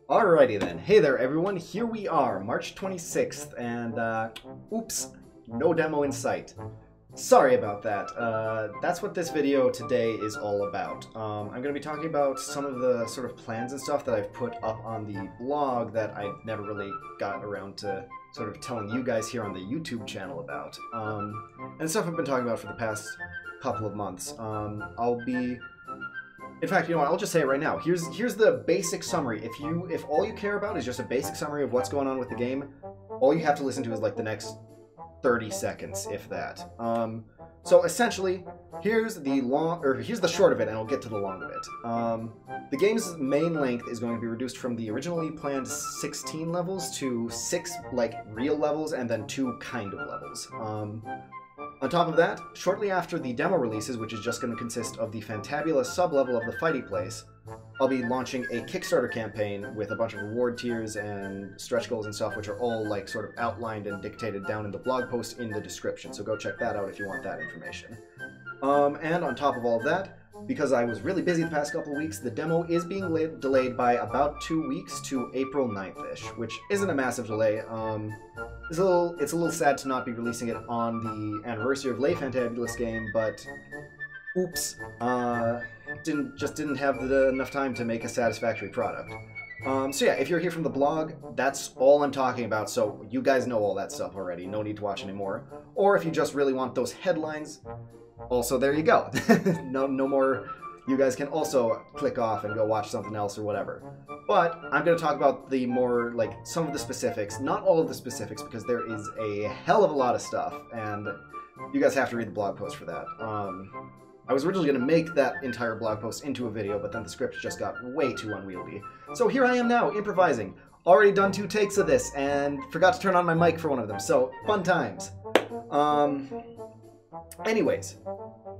Alrighty then. Hey there everyone, here we are, March 26th, and oops, no demo in sight. Sorry about that. That's what this video today is all about. I'm going to be talking about some of the sort of plans and stuff that I've put up on the blog that I never really got around to sort of telling you guys here on the YouTube channel about. And stuff I've been talking about for the past couple of months. In fact, you know what, I'll just say it right now. Here's the basic summary. If all you care about is just a basic summary of what's going on with the game, all you have to listen to is like the next 30 seconds, if that. So essentially, here's the short of it, and I'll get to the long of it. The game's main length is going to be reduced from the originally planned 16 levels to 6 like real levels and then 2 kind of levels. On top of that, shortly after the demo releases, which is just going to consist of the Fantabula sub-level of the Fightyplace, I'll be launching a Kickstarter campaign with a bunch of reward tiers and stretch goals and stuff, which are all like sort of outlined and dictated down in the blog post in the description, so go check that out if you want that information. And on top of all of that, because I was really busy the past couple of weeks, the demo is being delayed by about 2 weeks to April 9th-ish, which isn't a massive delay. It's a little sad to not be releasing it on the anniversary of Fantabuloso game, but oops, didn't have enough time to make a satisfactory product. So yeah, if you're here from the blog, that's all I'm talking about, so you guys know all that stuff already, no need to watch anymore. Or if you just really want those headlines, also there you go. No more, you guys can also click off and go watch something else or whatever. But I'm going to talk about the more, like, some of the specifics, not all of the specifics, because there is a hell of a lot of stuff, and you guys have to read the blog post for that. I was originally going to make that entire blog post into a video, but then the script just got way too unwieldy. So here I am now, improvising. Already done 2 takes of this, and forgot to turn on my mic for one of them, so fun times. Anyways,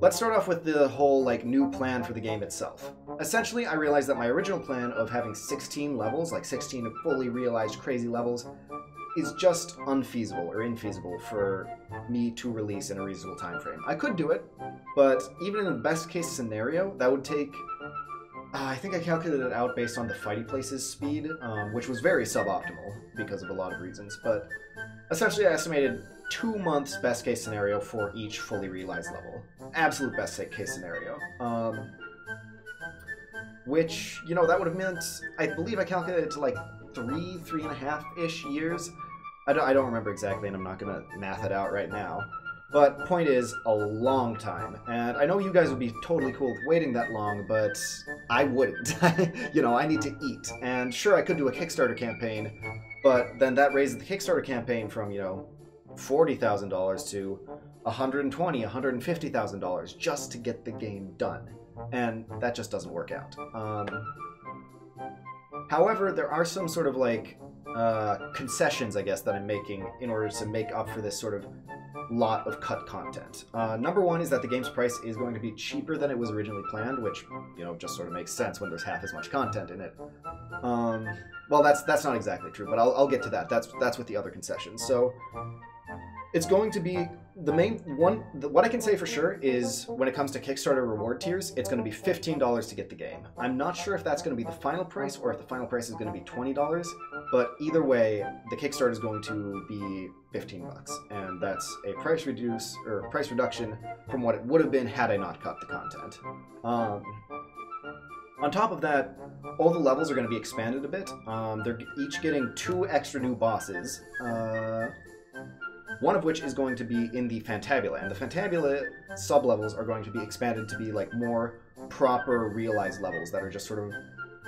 let's start off with the whole, like, new plan for the game itself. Essentially, I realized that my original plan of having 16 levels, like 16 fully realized crazy levels, is just unfeasible or infeasible for me to release in a reasonable time frame. I could do it, but even in the best case scenario, that would take... I think I calculated it out based on the Fightyplace's speed, which was very suboptimal because of a lot of reasons, but essentially I estimated 2 months best case scenario for each fully realized level. Absolute best case scenario. Which, you know, that would have meant, I believe I calculated it to like 3.5-ish years. I don't remember exactly, and I'm not going to math it out right now. But point is, a long time. And I know you guys would be totally cool with waiting that long, but I wouldn't. You know, I need to eat. And sure, I could do a Kickstarter campaign, but then that raises the Kickstarter campaign from, you know, $40,000 to $120,000, $150,000 just to get the game done. And that just doesn't work out. However, there are some sort of like concessions, I guess, that I'm making in order to make up for this sort of lot of cut content. Number one is that the game's price is going to be cheaper than it was originally planned, which, you know, just sort of makes sense when there's half as much content in it. Well, that's not exactly true, but I'll get to that. That's with the other concessions. So it's going to be the main one. What I can say for sure is when it comes to Kickstarter reward tiers, it's going to be $15 to get the game. I'm not sure if that's going to be the final price or if the final price is going to be $20, but either way, the Kickstarter is going to be $15, and that's a price reduction from what it would have been had I not cut the content. On top of that, all the levels are going to be expanded a bit. They're each getting 2 extra new bosses. One of which is going to be in the Fantabula, and the Fantabula sub-levels are going to be expanded to be like more proper realized levels that are just sort of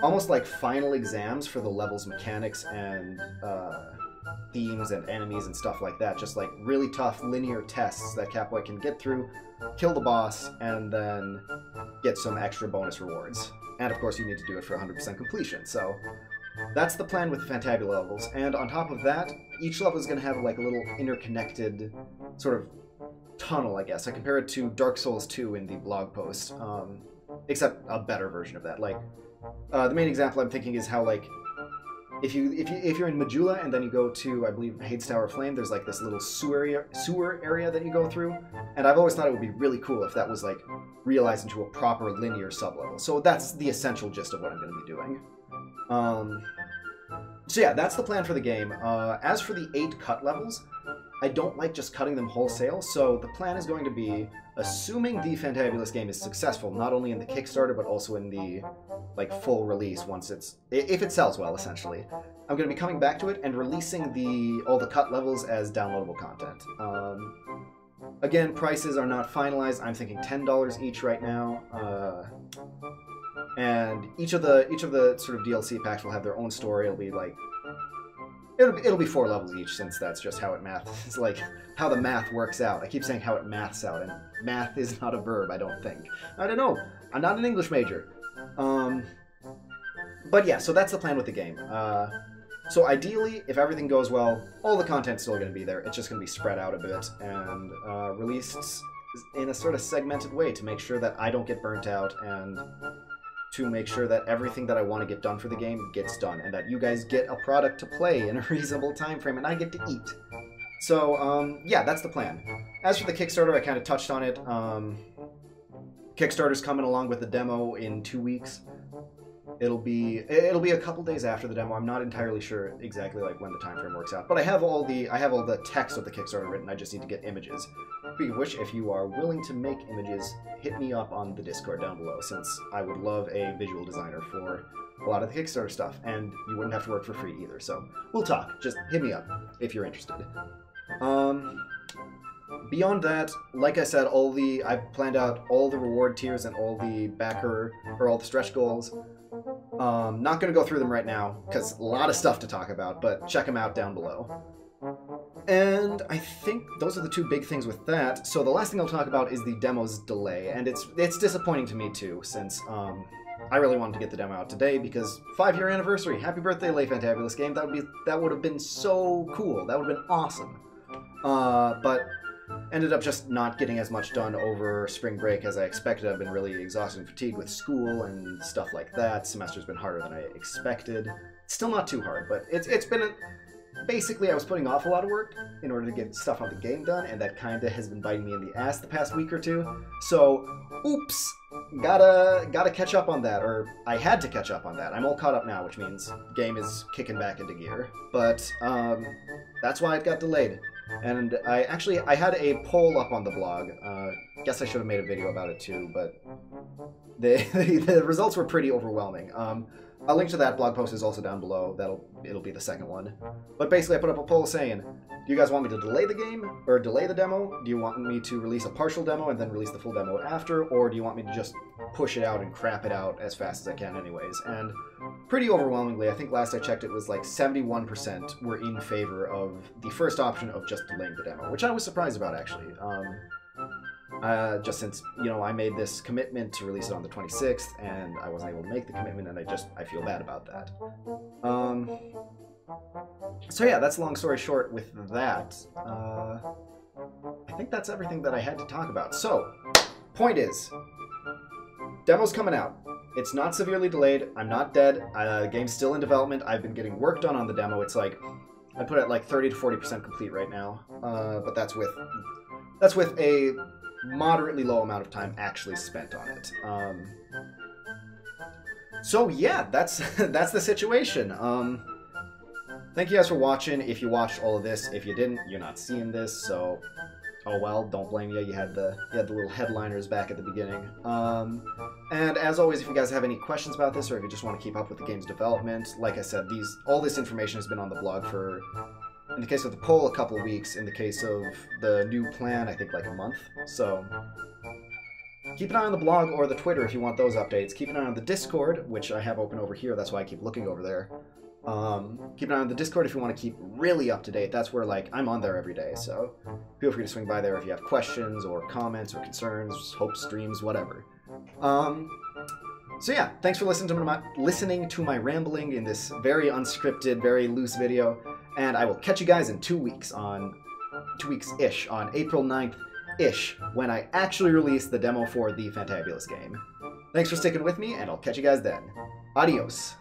almost like final exams for the level's mechanics and themes and enemies and stuff like that. Just like really tough linear tests that Catboy can get through, kill the boss, and then get some extra bonus rewards. And of course you need to do it for 100% completion, so that's the plan with the Fantabula levels. And on top of that, each level is going to have like a little interconnected sort of tunnel, I guess. I compare it to Dark Souls 2 in the blog post, except a better version of that. Like, the main example I'm thinking is how, like, if you're in Majula and then you go to, I believe, Hades Tower of Flame, there's like this little sewer area that you go through, and I've always thought it would be really cool if that was like realized into a proper linear sublevel. So that's the essential gist of what I'm going to be doing. So yeah, that's the plan for the game. As for the 8 cut levels, I don't like just cutting them wholesale, so the plan is going to be, assuming the Fantabulous game is successful, not only in the Kickstarter, but also in the, like, full release once if it sells well, essentially. I'm going to be coming back to it and releasing all the cut levels as downloadable content. Again, prices are not finalized. I'm thinking $10 each right now. And each of the sort of DLC packs will have their own story. It'll be like it'll be 4 levels each, since that's just how it math. It's like how the math works out. I keep saying how it maths out, and math is not a verb, I don't think. I don't know. I'm not an English major. But yeah, so that's the plan with the game. So ideally, if everything goes well, all the content's still going to be there. It's just going to be spread out a bit and released in a sort of segmented way to make sure that I don't get burnt out, and to make sure that everything that I want to get done for the game gets done, and that you guys get a product to play in a reasonable time frame, and I get to eat. So, yeah, that's the plan. As for the Kickstarter, I kind of touched on it. Kickstarter's coming along with the demo in 2 weeks. It'll be a couple days after the demo. I'm not entirely sure exactly like when the time frame works out, but I have all the text of the Kickstarter written. I just need to get images. Speaking of which, if you are willing to make images, hit me up on the Discord down below, since I would love a visual designer for a lot of the Kickstarter stuff, and you wouldn't have to work for free either. So we'll talk. Just hit me up if you're interested. Beyond that, like I said, I've planned out all the reward tiers and all the all the stretch goals. Not going to go through them right now, because a lot of stuff to talk about, but check them out down below. And I think those are the 2 big things with that. So the last thing I'll talk about is the demo's delay, and it's disappointing to me too, since I really wanted to get the demo out today, because 5-year anniversary, happy birthday, Late Fantabulous game. That would have been so cool. That would have been awesome. But ended up just not getting as much done over spring break as I expected. I've been really exhausted and fatigued with school and stuff like that. Semester's been harder than I expected. Still not too hard, but it's been basically I was putting off a lot of work in order to get stuff on the game done, and that kind of has been biting me in the ass the past week or 2. So, oops, gotta catch up on that, or I had to catch up on that. I'm all caught up now, which means game is kicking back into gear. But that's why it got delayed. And I had a poll up on the blog. Guess I should have made a video about it too, but the results were pretty overwhelming. A link to that blog post is also down below. It'll be the second one. But basically, I put up a poll saying, do you guys want me to delay the game or delay the demo? Do you want me to release a partial demo and then release the full demo after, or do you want me to just push it out and crap it out as fast as I can anyways? And pretty overwhelmingly, I think last I checked it was like 71% were in favor of the first option of just delaying the demo, which I was surprised about actually. Just since, you know, I made this commitment to release it on the 26th, and I wasn't able to make the commitment, and I feel bad about that. So yeah, that's a long story short with that. I think that's everything that I had to talk about. So, point is, demo's coming out. It's not severely delayed. I'm not dead. The game's still in development. I've been getting work done on the demo. It's like, I put it like 30 to 40% complete right now. But that's with a moderately low amount of time actually spent on it. So yeah, that's the situation. Thank you guys for watching. If you watched all of this, if you didn't, you're not seeing this, so oh well, don't blame you. You had the little headliners back at the beginning. And as always, if you guys have any questions about this, or if you just want to keep up with the game's development, like I said, all this information has been on the blog for, in the case of the poll, a couple of weeks. In the case of the new plan, I think like a month. So keep an eye on the blog or the Twitter if you want those updates. Keep an eye on the Discord, which I have open over here. That's why I keep looking over there. Keep an eye on the Discord if you want to keep really up to date. That's where, like, I'm on there every day, so feel free to swing by there if you have questions or comments or concerns, hopes, dreams, whatever. So yeah, thanks for listening to my rambling in this very unscripted, very loose video, and I will catch you guys in 2 weeks on 2 weeks-ish, on April 9th-ish, when I actually release the demo for the Fantabulous game. Thanks for sticking with me, and I'll catch you guys then. Adios.